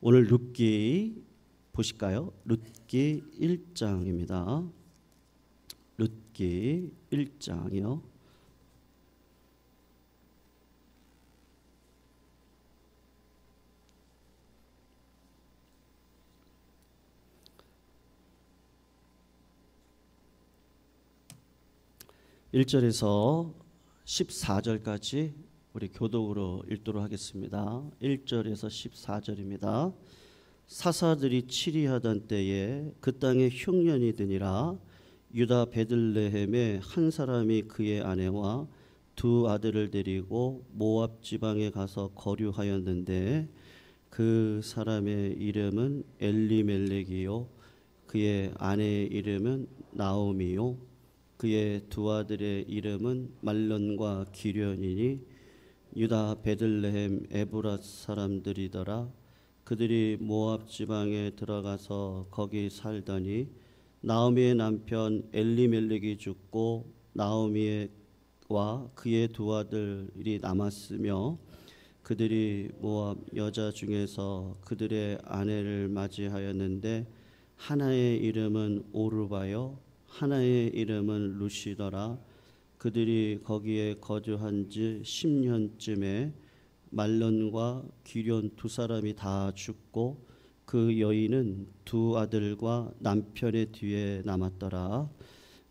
오늘 룻기 보실까요? 룻기 1장입니다. 룻기 1장이요. (1절에서) (14절까지) 우리 교독으로 읽도록 하겠습니다. 1절에서 14절입니다. 사사들이 치리하던 때에 그 땅에 흉년이 드니라. 유다 베들레헴에 한 사람이 그의 아내와 두 아들을 데리고 모압 지방에 가서 거류하였는데 그 사람의 이름은 엘리멜렉이요 그의 아내의 이름은 나오미요 그의 두 아들의 이름은 말론과 기련이니 유다 베들레헴 에브랏 사람들이더라. 그들이 모압 지방에 들어가서 거기 살더니 나오미의 남편 엘리멜렉이 죽고 나오미와 그의 두 아들이 남았으며 그들이 모압 여자 중에서 그들의 아내를 맞이하였는데 하나의 이름은 오르바요 하나의 이름은 루시더라. 그들이 거기에 거주한 지 10년쯤에 말론과 기련 두 사람이 다 죽고 그 여인은 두 아들과 남편의 뒤에 남았더라.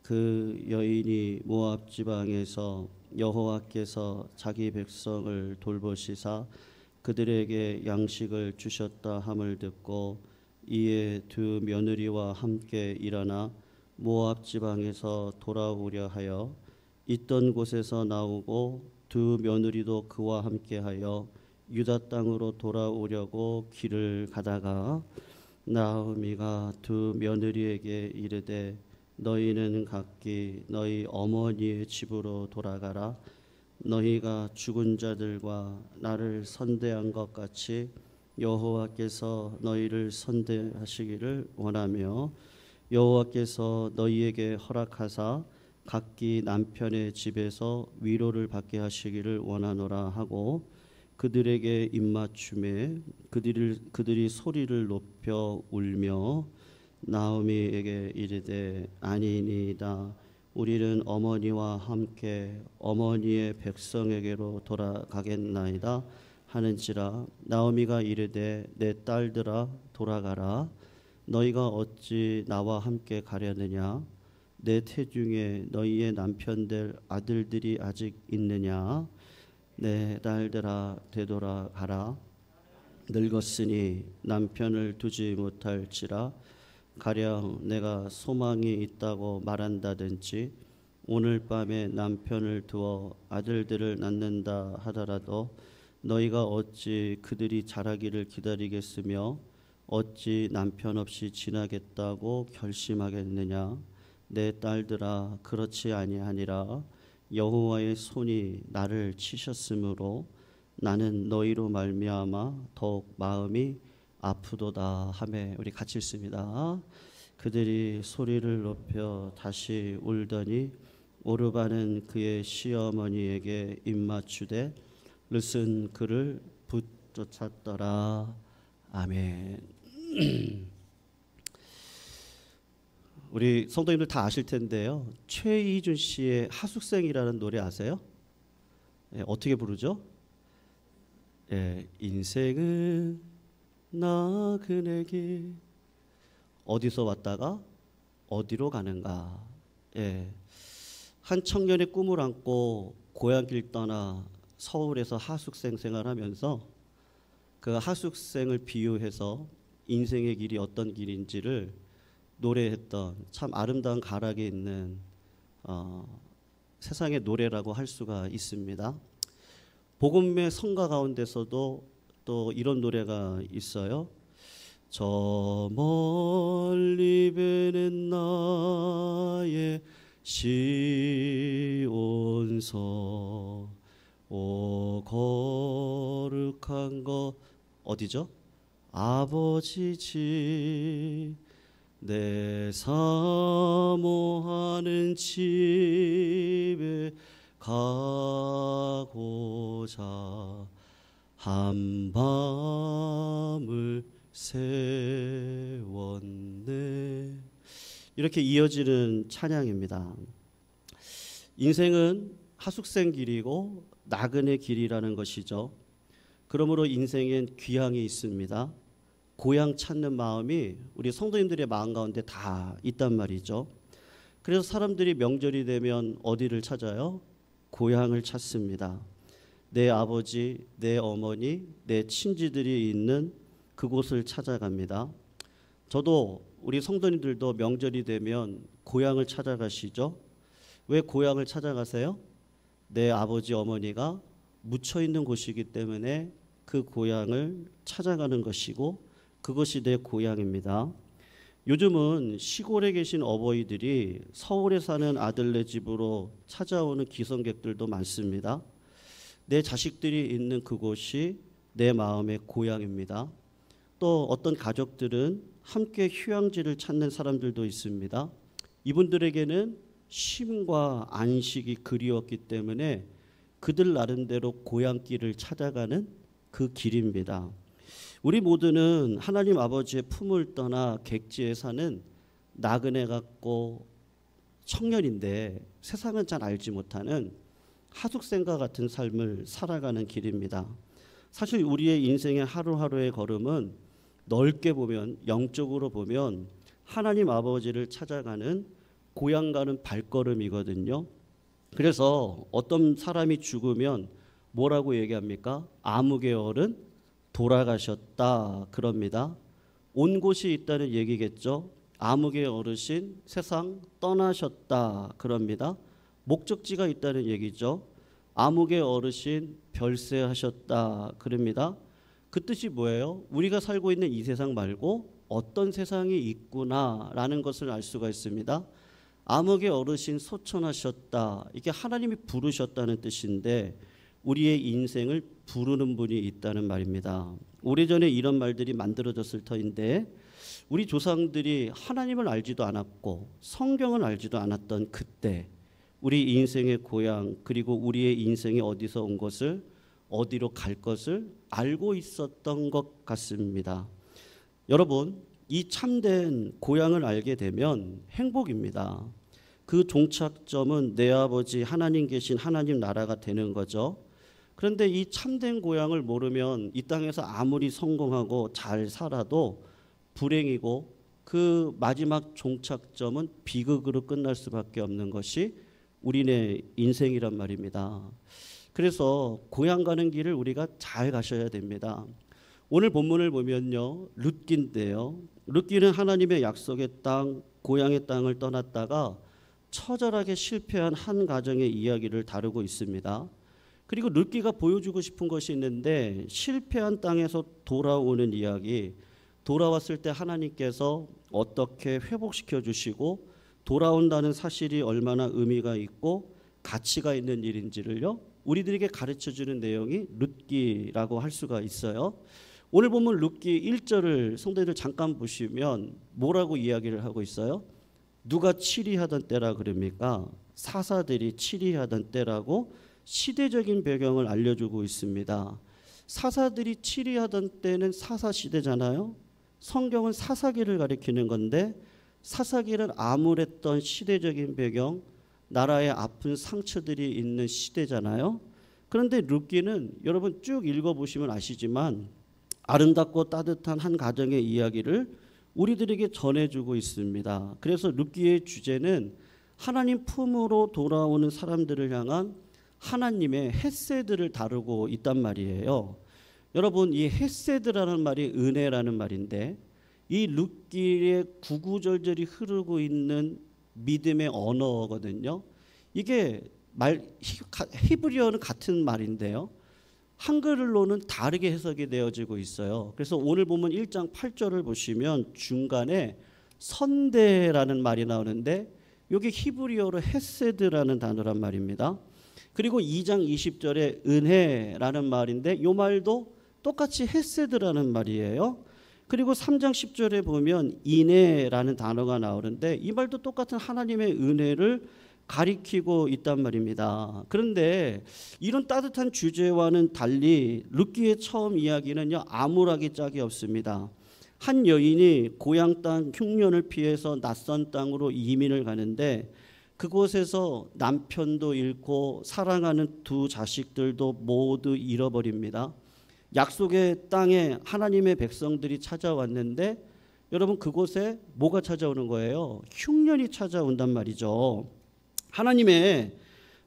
그 여인이 모압 지방에서 여호와께서 자기 백성을 돌보시사 그들에게 양식을 주셨다 함을 듣고 이에 두 며느리와 함께 일어나 모압 지방에서 돌아오려 하여 있던 곳에서 나오고 두 며느리도 그와 함께하여 유다 땅으로 돌아오려고 길을 가다가 나오미가 두 며느리에게 이르되 너희는 각기 너희 어머니의 집으로 돌아가라. 너희가 죽은 자들과 나를 선대한 것 같이 여호와께서 너희를 선대하시기를 원하며 여호와께서 너희에게 허락하사 각기 남편의 집에서 위로를 받게 하시기를 원하노라 하고 그들에게 입맞춤에 그들이 소리를 높여 울며 나오미에게 이르되 아니니이다. 우리는 어머니와 함께 어머니의 백성에게로 돌아가겠나이다 하는지라. 나오미가 이르되 내 딸들아 돌아가라. 너희가 어찌 나와 함께 가려느냐? 내 태중에 너희의 남편들 아들들이 아직 있느냐? 내 딸들아 되돌아가라. 늙었으니 남편을 두지 못할지라. 가령 내가 소망이 있다고 말한다든지 오늘 밤에 남편을 두어 아들들을 낳는다 하더라도 너희가 어찌 그들이 자라기를 기다리겠으며 어찌 남편 없이 지나겠다고 결심하겠느냐? 내 딸들아 그렇지 아니하니라. 여호와의 손이 나를 치셨으므로 나는 너희로 말미암아 더욱 마음이 아프도다 하매. 우리 같이 읽습니다. 그들이 소리를 높여 다시 울더니 오르바는 그의 시어머니에게 입맞추되 룻은 그를 붙쫓았더라. 아멘. 우리 성도님들 다 아실 텐데요. 최희준 씨의 하숙생이라는 노래 아세요? 어떻게 부르죠? 인생은 나그네길 어디서 왔다가 어디로 가는가. 한 청년의 꿈을 안고 고향길 떠나 서울에서 하숙생 생활하면서 그 하숙생을 비유해서 인생의 길이 어떤 길인지를 노래했던 참 아름다운 가락이 있는 세상의 노래라고 할 수가 있습니다. 복음의 성가 가운데서도 또 이런 노래가 있어요. 저 멀리 베는 나의 시온서 오 거룩한 것 어디죠? 아버지 집 내 사모하는 집에 가고자 한밤을 세웠네. 이렇게 이어지는 찬양입니다. 인생은 하숙생 길이고 나그네 길이라는 것이죠. 그러므로 인생엔 귀향이 있습니다. 고향 찾는 마음이 우리 성도님들의 마음 가운데 다 있단 말이죠. 그래서 사람들이 명절이 되면 어디를 찾아요? 고향을 찾습니다. 내 아버지, 내 어머니, 내 친지들이 있는 그곳을 찾아갑니다. 저도 우리 성도님들도 명절이 되면 고향을 찾아가시죠. 왜 고향을 찾아가세요? 내 아버지, 어머니가 묻혀 있는 곳이기 때문에 그 고향을 찾아가는 것이고 그것이 내 고향입니다. 요즘은 시골에 계신 어버이들이 서울에 사는 아들네 집으로 찾아오는 기성객들도 많습니다. 내 자식들이 있는 그곳이 내 마음의 고향입니다. 또 어떤 가족들은 함께 휴양지를 찾는 사람들도 있습니다. 이분들에게는 쉼과 안식이 그리웠기 때문에 그들 나름대로 고향길을 찾아가는 그 길입니다. 우리 모두는 하나님 아버지의 품을 떠나 객지에 사는 나그네 같고 청년인데 세상은 잘 알지 못하는 하숙생과 같은 삶을 살아가는 길입니다. 사실 우리의 인생의 하루하루의 걸음은 넓게 보면, 영적으로 보면 하나님 아버지를 찾아가는 고향 가는 발걸음이거든요. 그래서 어떤 사람이 죽으면 뭐라고 얘기합니까? 아무개 어른 돌아가셨다 그럽니다. 온 곳이 있다는 얘기겠죠. 아무개 어르신 세상 떠나셨다 그럽니다. 목적지가 있다는 얘기죠. 아무개 어르신 별세하셨다 그럽니다. 그 뜻이 뭐예요? 우리가 살고 있는 이 세상 말고 어떤 세상이 있구나라는 것을 알 수가 있습니다. 아무개 어르신 소천하셨다. 이게 하나님이 부르셨다는 뜻인데 우리의 인생을 부르는 분이 있다는 말입니다. 오래전에 이런 말들이 만들어졌을 터인데 우리 조상들이 하나님을 알지도 않았고 성경을 알지도 않았던 그때 우리 인생의 고향 그리고 우리의 인생이 어디서 온 것을 어디로 갈 것을 알고 있었던 것 같습니다. 여러분, 이 참된 고향을 알게 되면 행복입니다. 그 종착점은 내 아버지 하나님 계신 하나님 나라가 되는 거죠. 그런데 이 참된 고향을 모르면 이 땅에서 아무리 성공하고 잘 살아도 불행이고 그 마지막 종착점은 비극으로 끝날 수밖에 없는 것이 우리네 인생이란 말입니다. 그래서 고향 가는 길을 우리가 잘 가셔야 됩니다. 오늘 본문을 보면요, 룻기인데요. 룻기는 하나님의 약속의 땅, 고향의 땅을 떠났다가 처절하게 실패한 한 가정의 이야기를 다루고 있습니다. 그리고 룻기가 보여주고 싶은 것이 있는데 실패한 땅에서 돌아오는 이야기, 돌아왔을 때 하나님께서 어떻게 회복시켜 주시고 돌아온다는 사실이 얼마나 의미가 있고 가치가 있는 일인지를요, 우리들에게 가르쳐주는 내용이 룻기라고 할 수가 있어요. 오늘 보면 룻기 1절을 성도님들 잠깐 보시면 뭐라고 이야기를 하고 있어요? 누가 치리하던 때라 그럽니까? 사사들이 치리하던 때라고 시대적인 배경을 알려주고 있습니다. 사사들이 치리하던 때는 사사시대잖아요. 성경은 사사기를 가리키는 건데 사사기는 암울했던 시대적인 배경, 나라의 아픈 상처들이 있는 시대잖아요. 그런데 룻기는 여러분 쭉 읽어보시면 아시지만 아름답고 따뜻한 한 가정의 이야기를 우리들에게 전해주고 있습니다. 그래서 룻기의 주제는 하나님 품으로 돌아오는 사람들을 향한 하나님의 헤세드를 다루고 있단 말이에요. 여러분, 이 헤세드라는 말이 은혜라는 말인데 이 룻기의 구구절절히 흐르고 있는 믿음의 언어거든요. 이게 히브리어는 같은 말인데요, 한글로는 다르게 해석이 되어지고 있어요. 그래서 오늘 보면 1장 8절을 보시면 중간에 선대라는 말이 나오는데 이게 히브리어로 헤세드라는 단어란 말입니다. 그리고 2장 20절에 은혜라는 말인데 이 말도 똑같이 헤세드라는 말이에요. 그리고 3장 10절에 보면 인애라는 단어가 나오는데 이 말도 똑같은 하나님의 은혜를 가리키고 있단 말입니다. 그런데 이런 따뜻한 주제와는 달리 룻기의 처음 이야기는요, 암울하기 짝이 없습니다. 한 여인이 고향 땅 흉년을 피해서 낯선 땅으로 이민을 가는데 그곳에서 남편도 잃고 사랑하는 두 자식들도 모두 잃어버립니다. 약속의 땅에 하나님의 백성들이 찾아왔는데 여러분 그곳에 뭐가 찾아오는 거예요? 흉년이 찾아온단 말이죠. 하나님의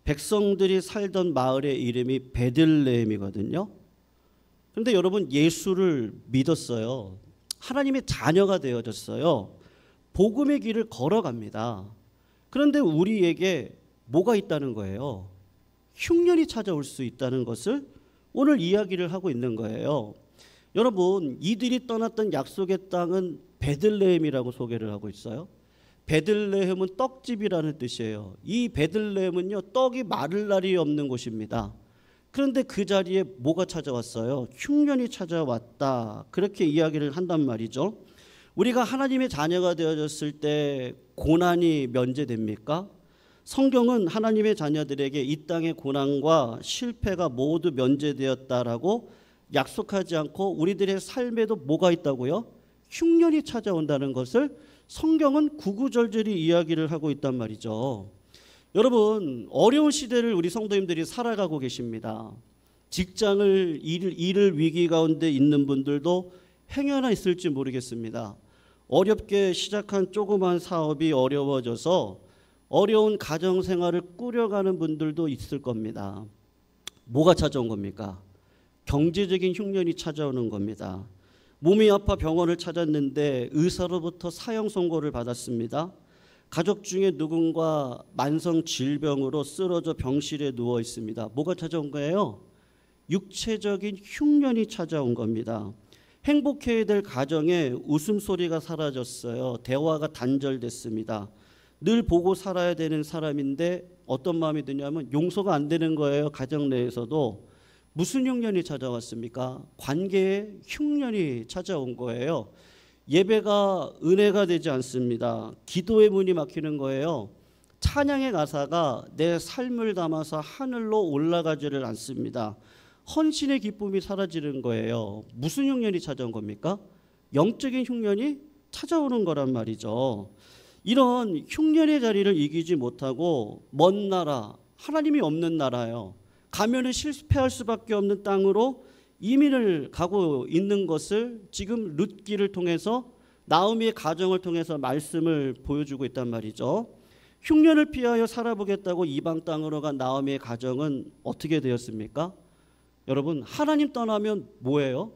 백성들이 살던 마을의 이름이 베들레헴이거든요. 그런데 여러분 예수를 믿었어요. 하나님의 자녀가 되어졌어요. 복음의 길을 걸어갑니다. 그런데 우리에게 뭐가 있다는 거예요? 흉년이 찾아올 수 있다는 것을 오늘 이야기를 하고 있는 거예요. 여러분 이들이 떠났던 약속의 땅은 베들레헴이라고 소개를 하고 있어요. 베들레헴은 떡집이라는 뜻이에요. 이 베들레헴은요 떡이 마를 날이 없는 곳입니다. 그런데 그 자리에 뭐가 찾아왔어요? 흉년이 찾아왔다. 그렇게 이야기를 한단 말이죠. 우리가 하나님의 자녀가 되어졌을 때 고난이 면제됩니까? 성경은 하나님의 자녀들에게 이 땅의 고난과 실패가 모두 면제되었다라고 약속하지 않고 우리들의 삶에도 뭐가 있다고요? 흉년이 찾아온다는 것을 성경은 구구절절히 이야기를 하고 있단 말이죠. 여러분 어려운 시대를 우리 성도님들이 살아가고 계십니다. 직장을 일을 위기 가운데 있는 분들도 행여나 있을지 모르겠습니다. 어렵게 시작한 조그만 사업이 어려워져서 어려운 가정생활을 꾸려가는 분들도 있을 겁니다. 뭐가 찾아온 겁니까? 경제적인 흉년이 찾아오는 겁니다. 몸이 아파 병원을 찾았는데 의사로부터 사형 선고를 받았습니다. 가족 중에 누군가 만성 질병으로 쓰러져 병실에 누워 있습니다. 뭐가 찾아온 거예요? 육체적인 흉년이 찾아온 겁니다. 행복해야 될 가정에 웃음소리가 사라졌어요. 대화가 단절됐습니다. 늘 보고 살아야 되는 사람인데 어떤 마음이 드냐면 용서가 안 되는 거예요. 가정 내에서도. 무슨 흉년이 찾아왔습니까? 관계에 흉년이 찾아온 거예요. 예배가 은혜가 되지 않습니다. 기도의 문이 막히는 거예요. 찬양의 가사가 내 삶을 담아서 하늘로 올라가지를 않습니다. 헌신의 기쁨이 사라지는 거예요. 무슨 흉년이 찾아온 겁니까? 영적인 흉년이 찾아오는 거란 말이죠. 이런 흉년의 자리를 이기지 못하고 먼 나라, 하나님이 없는 나라요. 가면은 실패할 수밖에 없는 땅으로 이민을 가고 있는 것을 지금 룻기를 통해서 나오미의 가정을 통해서 말씀을 보여주고 있단 말이죠. 흉년을 피하여 살아보겠다고 이방 땅으로 간 나오미의 가정은 어떻게 되었습니까? 여러분 하나님 떠나면 뭐예요?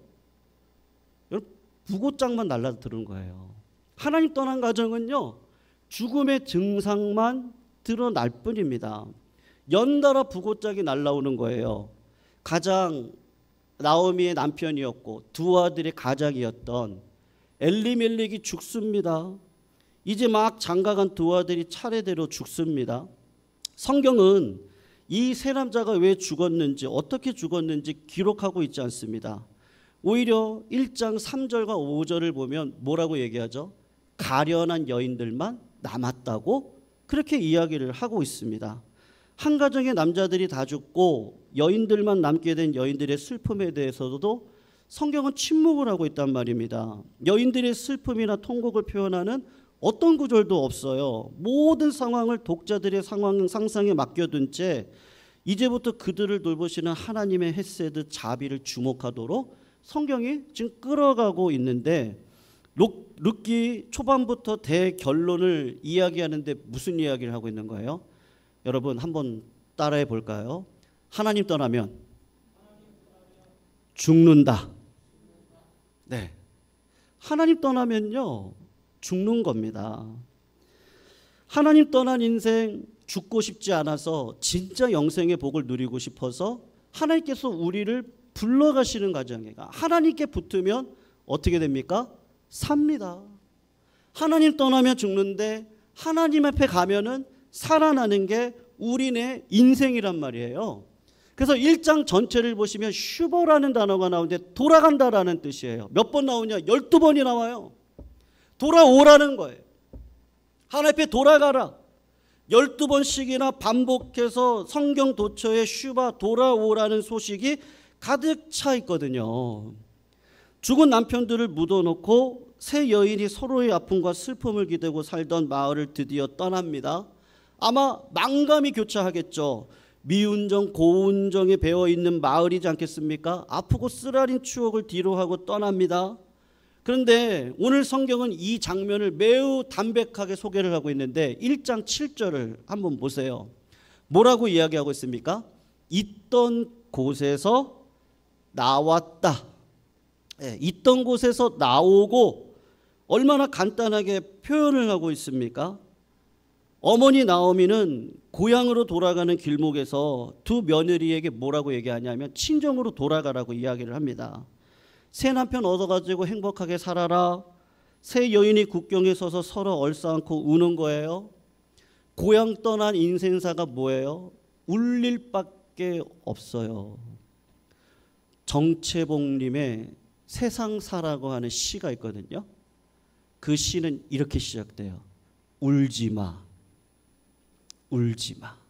여러분 부고장만 날라드는 거예요. 하나님 떠난 가정은요 죽음의 증상만 드러날 뿐입니다. 연달아 부고짝이 날라오는 거예요. 가장 나오미의 남편이었고 두 아들의 가장이었던 엘리멜렉이 죽습니다. 이제 막 장가간 두 아들이 차례대로 죽습니다. 성경은 이 세 남자가 왜 죽었는지 어떻게 죽었는지 기록하고 있지 않습니다. 오히려 1장 3절과 5절을 보면 뭐라고 얘기하죠? 가련한 여인들만 남았다고 그렇게 이야기를 하고 있습니다. 한 가정의 남자들이 다 죽고 여인들만 남게 된 여인들의 슬픔에 대해서도 성경은 침묵을 하고 있단 말입니다. 여인들의 슬픔이나 통곡을 표현하는 어떤 구절도 없어요. 모든 상황을 독자들의 상상에 맡겨둔 채 이제부터 그들을 돌보시는 하나님의 헤세드 자비를 주목하도록 성경이 지금 끌어가고 있는데 룻기 초반부터 대결론을 이야기하는데 무슨 이야기를 하고 있는 거예요? 여러분 한번 따라해 볼까요? 하나님 떠나면 죽는다. 네, 하나님 떠나면요 죽는 겁니다. 하나님 떠난 인생 죽고 싶지 않아서 진짜 영생의 복을 누리고 싶어서 하나님께서 우리를 불러가시는 과정이가 하나님께 붙으면 어떻게 됩니까? 삽니다. 하나님 떠나면 죽는데 하나님 앞에 가면은 살아나는 게 우리네 인생이란 말이에요. 그래서 1장 전체를 보시면 슈버라는 단어가 나오는데 돌아간다라는 뜻이에요. 몇 번 나오냐? 12번이 나와요. 돌아오라는 거예요. 하나님 앞에 돌아가라. 12번씩이나 반복해서 성경 도처에 슈바 돌아오라는 소식이 가득 차 있거든요. 죽은 남편들을 묻어놓고 세 여인이 서로의 아픔과 슬픔을 기대고 살던 마을을 드디어 떠납니다. 아마 망감이 교차하겠죠. 미운정 고운정에 배어있는 마을이지 않겠습니까? 아프고 쓰라린 추억을 뒤로하고 떠납니다. 그런데 오늘 성경은 이 장면을 매우 담백하게 소개를 하고 있는데 1장 7절을 한번 보세요. 뭐라고 이야기하고 있습니까? 있던 곳에서 나왔다. 있던 곳에서 나오고 얼마나 간단하게 표현을 하고 있습니까? 어머니 나오미는 고향으로 돌아가는 길목에서 두 며느리에게 뭐라고 얘기하냐면 친정으로 돌아가라고 이야기를 합니다. 새 남편 얻어가지고 행복하게 살아라. 새 여인이 국경에 서서 서로 얼싸안고 우는 거예요. 고향 떠난 인생사가 뭐예요? 울릴 밖에 없어요. 정채봉님의 세상사라고 하는 시가 있거든요. 그 시는 이렇게 시작돼요. 울지마, 울지마.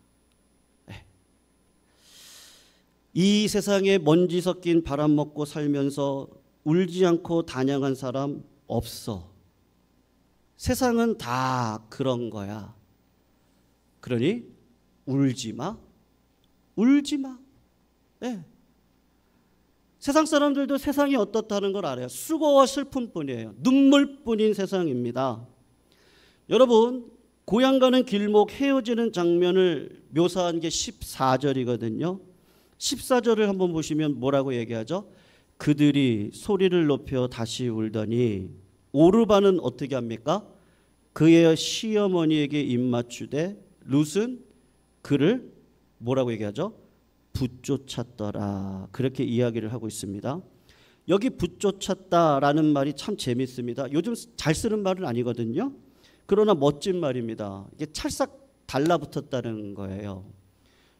이 세상에 먼지 섞인 바람 먹고 살면서 울지 않고 단양한 사람 없어. 세상은 다 그런 거야. 그러니 울지마, 울지마. 세상 사람들도 세상이 어떻다는 걸 알아요. 수고와 슬픔뿐이에요. 눈물뿐인 세상입니다. 여러분, 고향 가는 길목 헤어지는 장면을 묘사한 게 14절이거든요. 14절을 한번 보시면 뭐라고 얘기하죠? 그들이 소리를 높여 다시 울더니 오르바는 어떻게 합니까? 그의 시어머니에게 입맞추되 룻은 그를 뭐라고 얘기하죠? 붙쫓았더라. 그렇게 이야기를 하고 있습니다. 여기 붙쫓았다라는 말이 참 재밌습니다. 요즘 잘 쓰는 말은 아니거든요. 그러나 멋진 말입니다. 이게 찰싹 달라붙었다는 거예요.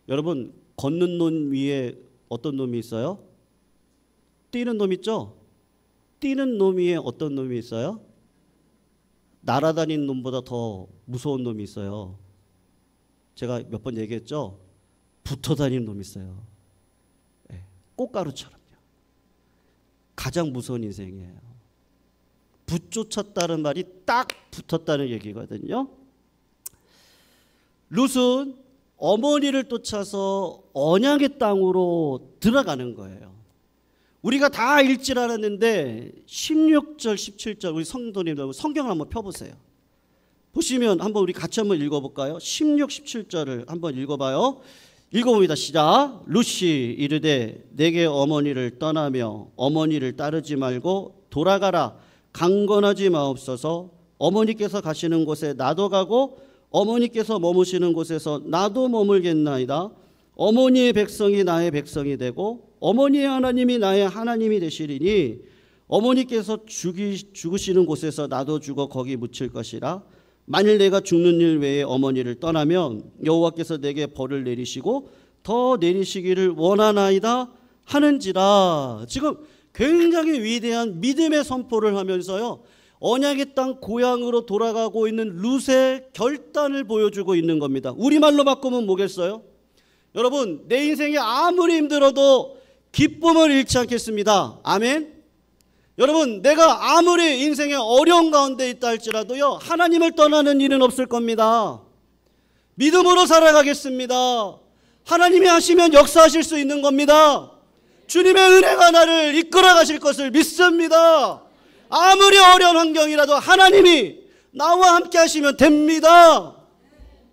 여러분, 걷는 놈 위에 어떤 놈이 있어요? 뛰는 놈 있죠? 뛰는 놈 위에 어떤 놈이 있어요? 날아다니는 놈보다 더 무서운 놈이 있어요. 제가 몇 번 얘기했죠? 붙어 다니는 놈이 있어요. 꽃가루처럼요. 가장 무서운 인생이에요. 붙쫓았다는 말이 딱 붙었다는 얘기거든요. 룻은 어머니를 쫓아서 언약의 땅으로 들어가는 거예요. 우리가 다 읽질 않았는데 16절 17절 우리 성도님들 성경을 한번 펴보세요. 보시면 한번 우리 같이 한번 읽어볼까요? 16, 17절을 한번 읽어봐요. 읽어봅니다. 시작. 룻이 이르되 내게 어머니를 떠나며 어머니를 따르지 말고 돌아가라. 강건하지 마옵소서. 어머니께서 가시는 곳에 나도 가고 어머니께서 머무시는 곳에서 나도 머물겠나이다. 어머니의 백성이 나의 백성이 되고 어머니의 하나님이 나의 하나님이 되시리니 어머니께서 죽으시는 곳에서 나도 죽어 거기 묻힐 것이라. 만일 내가 죽는 일 외에 어머니를 떠나면 여호와께서 내게 벌을 내리시고 더 내리시기를 원하나이다 하는지라. 지금 굉장히 위대한 믿음의 선포를 하면서요, 언약의 땅 고향으로 돌아가고 있는 룻의 결단을 보여주고 있는 겁니다. 우리말로 바꾸면 뭐겠어요? 여러분, 내 인생이 아무리 힘들어도 기쁨을 잃지 않겠습니다. 아멘. 여러분, 내가 아무리 인생의 어려운 가운데 있다 할지라도요, 하나님을 떠나는 일은 없을 겁니다. 믿음으로 살아가겠습니다. 하나님이 하시면 역사하실 수 있는 겁니다. 주님의 은혜가 나를 이끌어 가실 것을 믿습니다. 아무리 어려운 환경이라도 하나님이 나와 함께 하시면 됩니다.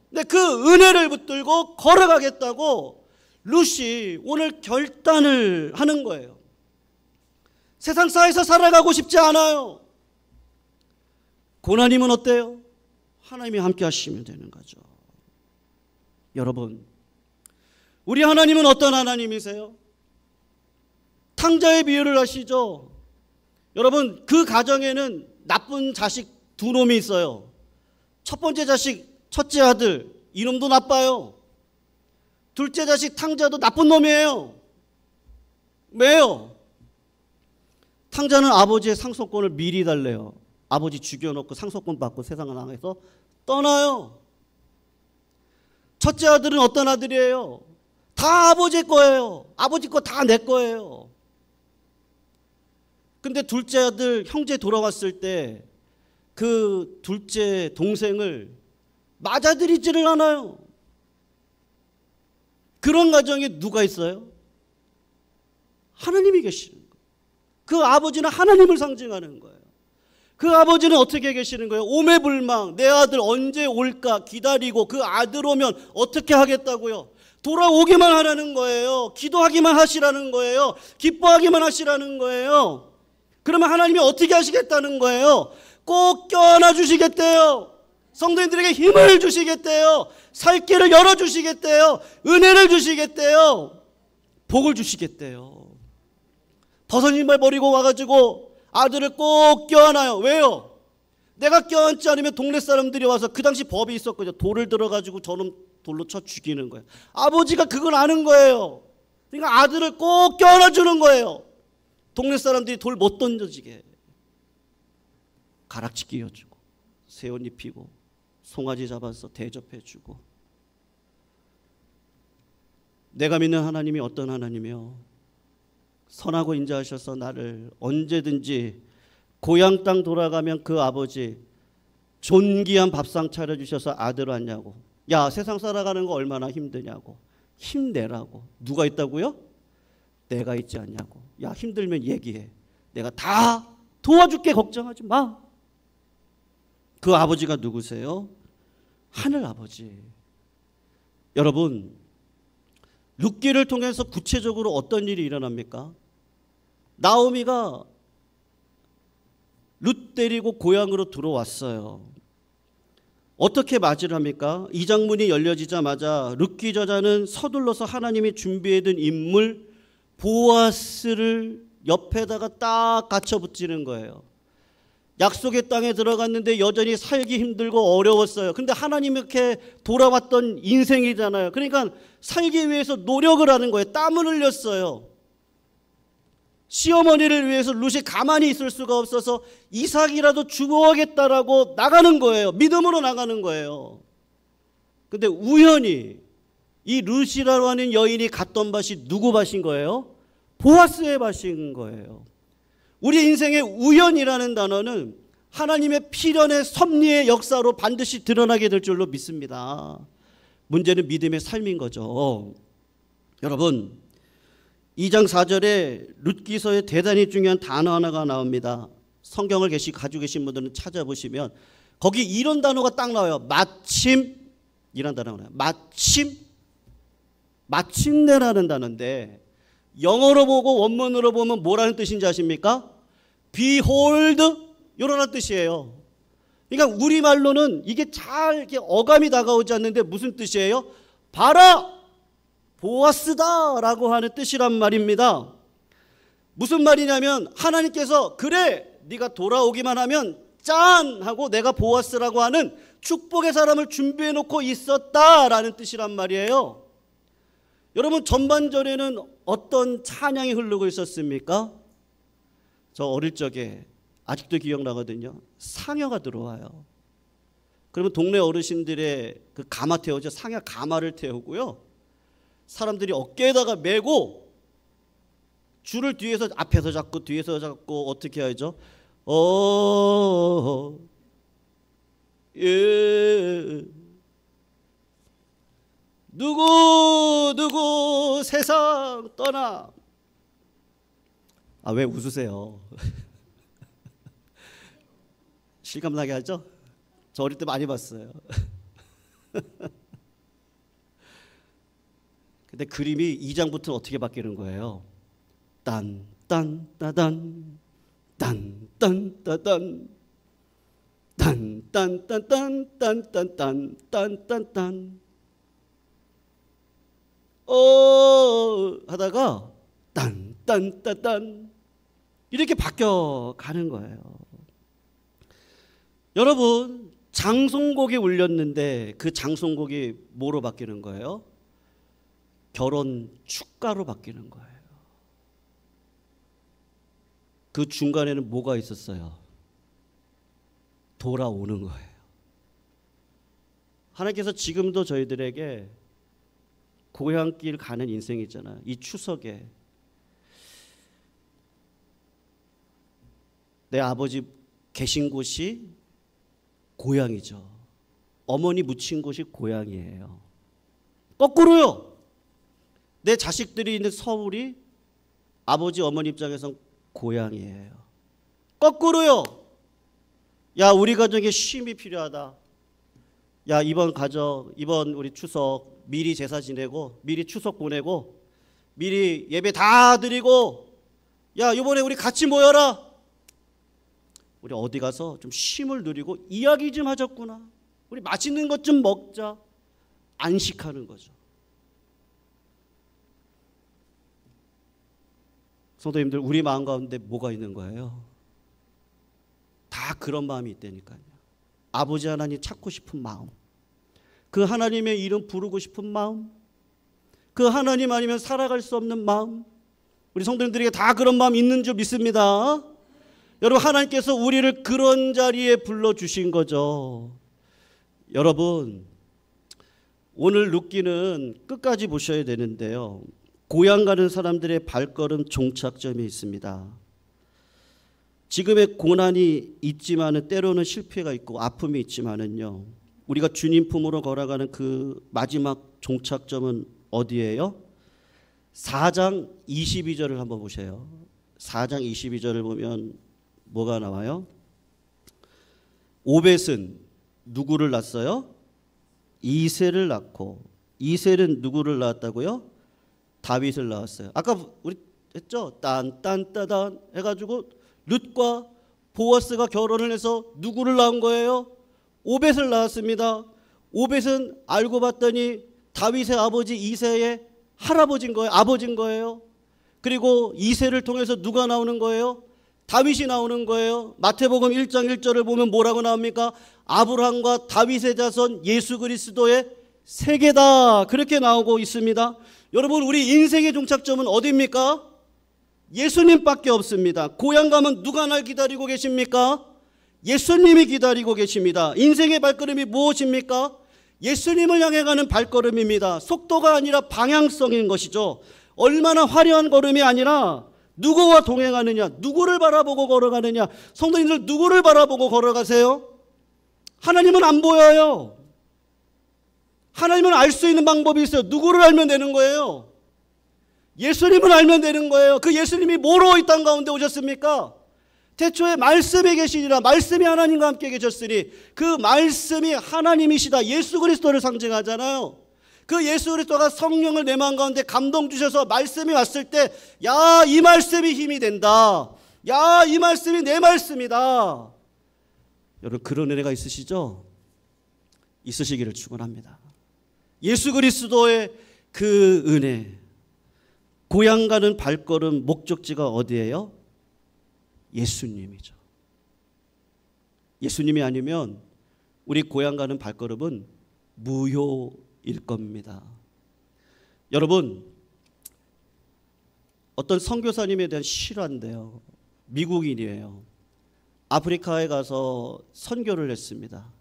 근데 그 은혜를 붙들고 걸어가겠다고 룻이 오늘 결단을 하는 거예요. 세상사에서 살아가고 싶지 않아요. 고난이면 어때요? 하나님이 함께 하시면 되는 거죠. 여러분, 우리 하나님은 어떤 하나님이세요? 탕자의 비유를 하시죠. 여러분, 그 가정에는 나쁜 자식 두 놈이 있어요. 첫 번째 자식, 첫째 아들, 이놈도 나빠요. 둘째 자식 탕자도 나쁜 놈이에요. 왜요? 탕자는 아버지의 상속권을 미리 달래요. 아버지 죽여놓고 상속권 받고 세상을 나가서 떠나요. 첫째 아들은 어떤 아들이에요? 다 아버지 거예요. 아버지 거 다 내 거예요. 근데 둘째 아들 형제 돌아왔을 때 그 둘째 동생을 맞아들이지를 않아요. 그런 가정에 누가 있어요? 하나님이 계시는 거예요. 그 아버지는 하나님을 상징하는 거예요. 그 아버지는 어떻게 계시는 거예요? 오매불망, 내 아들 언제 올까 기다리고 그 아들 오면 어떻게 하겠다고요? 돌아오기만 하라는 거예요. 기도하기만 하시라는 거예요. 기뻐하기만 하시라는 거예요. 그러면 하나님이 어떻게 하시겠다는 거예요? 꼭 껴안아 주시겠대요. 성도님들에게 힘을 주시겠대요. 살 길을 열어주시겠대요. 은혜를 주시겠대요. 복을 주시겠대요. 벗은 신발 버리고 와가지고 아들을 꼭 껴안아요. 왜요? 내가 껴안지 않으면 동네 사람들이 와서, 그 당시 법이 있었거든요. 돌을 들어가지고 저놈 돌로 쳐 죽이는 거예요. 아버지가 그걸 아는 거예요. 그러니까 아들을 꼭 껴안아 주는 거예요. 동네 사람들이 돌 못 던져지게 가락지 끼워주고 새옷 입히고 송아지 잡아서 대접해주고. 내가 믿는 하나님이 어떤 하나님이요? 선하고 인자하셔서 나를 언제든지 고향 땅 돌아가면 그 아버지 존귀한 밥상 차려주셔서 아들 왔냐고, 야 세상 살아가는 거 얼마나 힘드냐고, 힘내라고. 누가 있다고요? 내가 있지 않냐고. 야 힘들면 얘기해, 내가 다 도와줄게, 걱정하지 마. 그 아버지가 누구세요? 하늘 아버지. 여러분, 룻기를 통해서 구체적으로 어떤 일이 일어납니까? 나오미가 룻 데리고 고향으로 들어왔어요. 어떻게 맞이를 합니까? 이 장문이 열려지자마자 룻기 저자는 서둘러서 하나님이 준비해둔 인물 보아스를 옆에다가 딱 갖춰 붙이는 거예요. 약속의 땅에 들어갔는데 여전히 살기 힘들고 어려웠어요. 근데 하나님 이렇게 돌아왔던 인생이잖아요. 그러니까 살기 위해서 노력을 하는 거예요. 땀을 흘렸어요. 시어머니를 위해서 룻이 가만히 있을 수가 없어서 이삭이라도 주워하겠다라고 나가는 거예요. 믿음으로 나가는 거예요. 근데 우연히 이 룻이라고 하는 여인이 갔던 밭이 누구 밭인 거예요? 보아스의 밭인 거예요. 우리 인생의 우연이라는 단어는 하나님의 필연의 섭리의 역사로 반드시 드러나게 될 줄로 믿습니다. 문제는 믿음의 삶인 거죠. 여러분, 2장 4절에 룻기서에 대단히 중요한 단어 하나가 나옵니다. 성경을 가지고 계신 분들은 찾아보시면 거기 이런 단어가 딱 나와요. 마침, 이런 단어가 나와요. 마침, 마침내라는 단어인데 영어로 보고 원문으로 보면 뭐라는 뜻인지 아십니까? behold, 이런 뜻이에요. 그러니까 우리말로는 이게 잘 이렇게 어감이 다가오지 않는데 무슨 뜻이에요? 봐라, 보아스다 라고 하는 뜻이란 말입니다. 무슨 말이냐면 하나님께서 그래 네가 돌아오기만 하면 짠 하고 내가 보아스라고 하는 축복의 사람을 준비해 놓고 있었다라는 뜻이란 말이에요. 여러분, 전반전에는 어떤 찬양이 흐르고 있었습니까? 저 어릴 적에 아직도 기억나거든요. 상여가 들어와요. 그러면 동네 어르신들의 그 가마 태우죠. 상여 가마를 태우고요, 사람들이 어깨에다가 메고 줄을 뒤에서 앞에서 잡고 뒤에서 잡고 어떻게 하죠? 예. 누구 세상 떠나. 아, 왜 웃으세요? 실감나게 하죠? 저 어릴 때 많이 봤어요. 근데 그림이 2장부터 어떻게 바뀌는 거예요? 딴딴따단 딴딴따단 딴딴딴딴딴딴딴딴딴 하다가 딴딴따단 이렇게 바뀌어 가는 거예요. 여러분, 장송곡이 울렸는데 그 장송곡이 뭐로 바뀌는 거예요? 결혼 축가로 바뀌는 거예요. 그 중간에는 뭐가 있었어요? 돌아오는 거예요. 하나님께서 지금도 저희들에게 고향길 가는 인생이 있잖아요. 이 추석에 내 아버지 계신 곳이 고향이죠. 어머니 묻힌 곳이 고향이에요. 거꾸로요. 내 자식들이 있는 서울이 아버지 어머니 입장에선 고향이에요. 거꾸로요. 야, 우리 가정에 쉼이 필요하다. 야, 이번 우리 추석 미리 제사 지내고 미리 추석 보내고 미리 예배 다 드리고, 야, 이번에 우리 같이 모여라. 우리 어디 가서 좀 쉼을 누리고 이야기 좀 하자꾸나. 우리 맛있는 것 좀 먹자. 안식하는 거죠. 성도님들, 우리 마음 가운데 뭐가 있는 거예요? 다 그런 마음이 있다니까요. 아버지 하나님 찾고 싶은 마음, 그 하나님의 이름 부르고 싶은 마음, 그 하나님 아니면 살아갈 수 없는 마음, 우리 성도님들에게 다 그런 마음 있는 줄 믿습니다. 여러분, 하나님께서 우리를 그런 자리에 불러주신 거죠. 여러분, 오늘 룻기는 끝까지 보셔야 되는데요, 고향 가는 사람들의 발걸음 종착점이 있습니다. 지금의 고난이 있지만은 때로는 실패가 있고 아픔이 있지만은요, 우리가 주님 품으로 걸어가는 그 마지막 종착점은 어디예요? 4장 22절을 한번 보세요. 4장 22절을 보면 뭐가 나와요? 오벳은 누구를 낳았어요? 이새를 낳고, 이새는 누구를 낳았다고요? 다윗을 낳았어요. 아까 우리 했죠? 딴딴따단 해가지고 룻과 보아스가 결혼을 해서 누구를 낳은 거예요? 오벳을 낳았습니다. 오벳은 알고 봤더니 다윗의 아버지 이새의 할아버지인 거예요. 아버지인 거예요. 그리고 이새를 통해서 누가 나오는 거예요? 다윗이 나오는 거예요. 마태복음 1장 1절을 보면 뭐라고 나옵니까? 아브라함과 다윗의 자손 예수 그리스도의 세계다, 그렇게 나오고 있습니다. 여러분, 우리 인생의 종착점은 어디입니까? 예수님밖에 없습니다. 고향 가면 누가 날 기다리고 계십니까? 예수님이 기다리고 계십니다. 인생의 발걸음이 무엇입니까? 예수님을 향해 가는 발걸음입니다. 속도가 아니라 방향성인 것이죠. 얼마나 화려한 걸음이 아니라 누구와 동행하느냐, 누구를 바라보고 걸어가느냐. 성도님들, 누구를 바라보고 걸어가세요? 하나님은 안 보여요. 하나님은 알 수 있는 방법이 있어요. 누구를 알면 되는 거예요? 예수님을 알면 되는 거예요. 그 예수님이 뭐로 이 땅 가운데 오셨습니까? 태초에 말씀이 계시니라. 말씀이 하나님과 함께 계셨으니 그 말씀이 하나님이시다. 예수 그리스도를 상징하잖아요. 그 예수 그리스도가 성령을 내 마음 가운데 감동 주셔서 말씀이 왔을 때, 야, 이 말씀이 힘이 된다. 야, 이 말씀이 내 말씀이다. 여러분, 그런 은혜가 있으시죠? 있으시기를 축원합니다. 예수 그리스도의 그 은혜, 고향 가는 발걸음 목적지가 어디예요? 예수님이죠. 예수님이 아니면 우리 고향 가는 발걸음은 무효일 겁니다. 여러분, 어떤 선교사님에 대한 실화인데요, 미국인이에요. 아프리카에 가서 선교를 했습니다.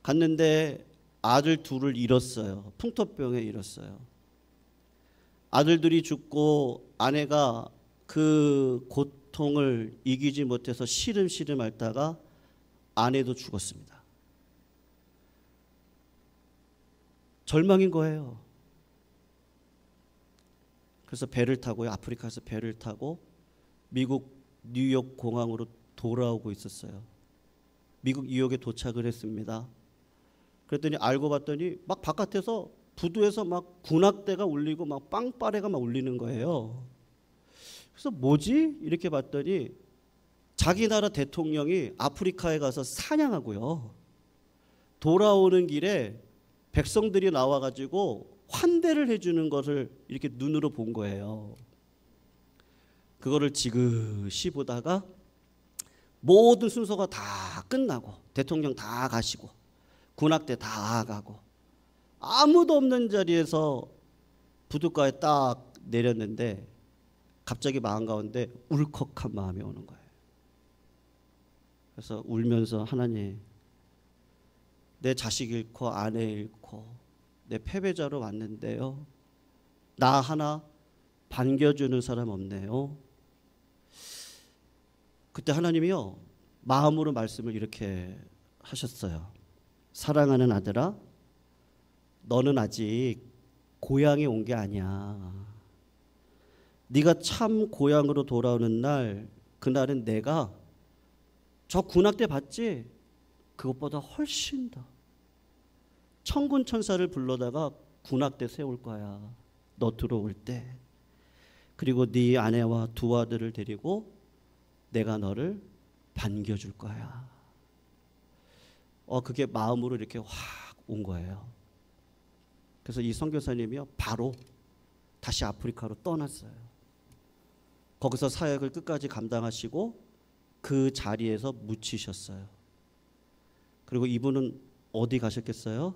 갔는데 아들 둘을 잃었어요. 풍토병에 잃었어요. 아들들이 죽고 아내가 그 고통을 이기지 못해서 시름시름 앓다가 아내도 죽었습니다. 절망인 거예요. 그래서 배를 타고요, 아프리카에서 배를 타고 미국 뉴욕 공항으로 돌아오고 있었어요. 미국 뉴욕에 도착을 했습니다. 그랬더니 알고 봤더니 막 바깥에서 부두에서 막 군악대가 울리고 막 빵빠레가 막 울리는 거예요. 그래서 뭐지? 이렇게 봤더니 자기 나라 대통령이 아프리카에 가서 사냥하고요, 돌아오는 길에 백성들이 나와가지고 환대를 해주는 것을 이렇게 눈으로 본 거예요. 그거를 지그시 보다가 모든 순서가 다 끝나고 대통령 다 가시고 군악대 다 가고 아무도 없는 자리에서 부둣가에 딱 내렸는데 갑자기 마음 가운데 울컥한 마음이 오는 거예요. 그래서 울면서, 하나님, 내 자식 잃고 아내 잃고 내 패배자로 왔는데요, 나 하나 반겨주는 사람 없네요. 그때 하나님이요 마음으로 말씀을 이렇게 하셨어요. 사랑하는 아들아, 너는 아직 고향에 온 게 아니야. 네가 참 고향으로 돌아오는 날, 그날은 내가 저 군악대 봤지? 그것보다 훨씬 더 천군 천사를 불러다가 군악대 세울 거야. 너 들어올 때. 그리고 네 아내와 두 아들을 데리고 내가 너를 반겨줄 거야. 그게 마음으로 이렇게 확 온 거예요. 그래서 이 선교사님이요 바로 다시 아프리카로 떠났어요. 거기서 사역을 끝까지 감당하시고 그 자리에서 묻히셨어요. 그리고 이분은 어디 가셨겠어요?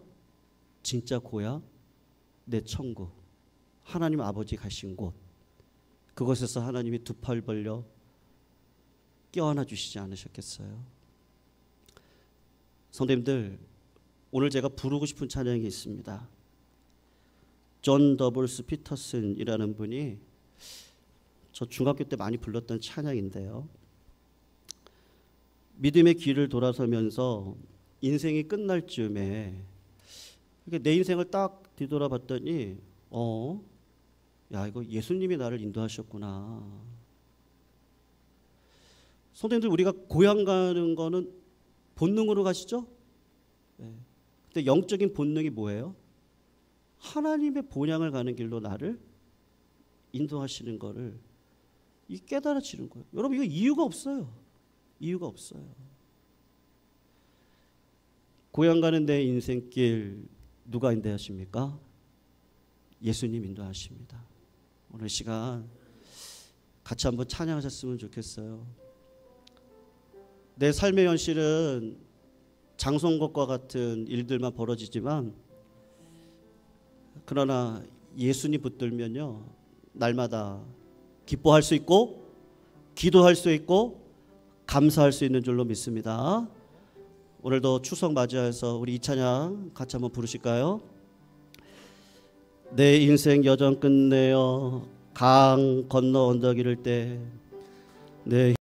진짜 고향, 내 천국, 하나님 아버지 가신 곳, 그곳에서 하나님이 두 팔 벌려 껴안아 주시지 않으셨겠어요? 성도님들, 오늘 제가 부르고 싶은 찬양이 있습니다. 존 더블스 피터슨이라는 분이 저 중학교 때 많이 불렀던 찬양인데요. 믿음의 길을 돌아서면서 인생이 끝날 즈음에 내 인생을 딱 뒤돌아봤더니 야, 이거 예수님이 나를 인도하셨구나. 성도님들, 우리가 고향 가는 거는 본능으로 가시죠? 네. 근데 영적인 본능이 뭐예요? 하나님의 본향을 가는 길로 나를 인도하시는 거를 이 깨달아지는 거예요. 여러분, 이거 이유가 없어요. 이유가 없어요. 고향 가는 내 인생길 누가 인도하십니까? 예수님 인도하십니다. 오늘 시간 같이 한번 찬양하셨으면 좋겠어요. 내 삶의 현실은 장송것과 같은 일들만 벌어지지만, 그러나 예수님 붙들면요 날마다 기뻐할 수 있고 기도할 수 있고 감사할 수 있는 줄로 믿습니다. 오늘도 추석 맞이해서 우리 이 찬양 같이 한번 부르실까요? 내 인생 여정 끝내어 강 건너 언덕 이를 때 내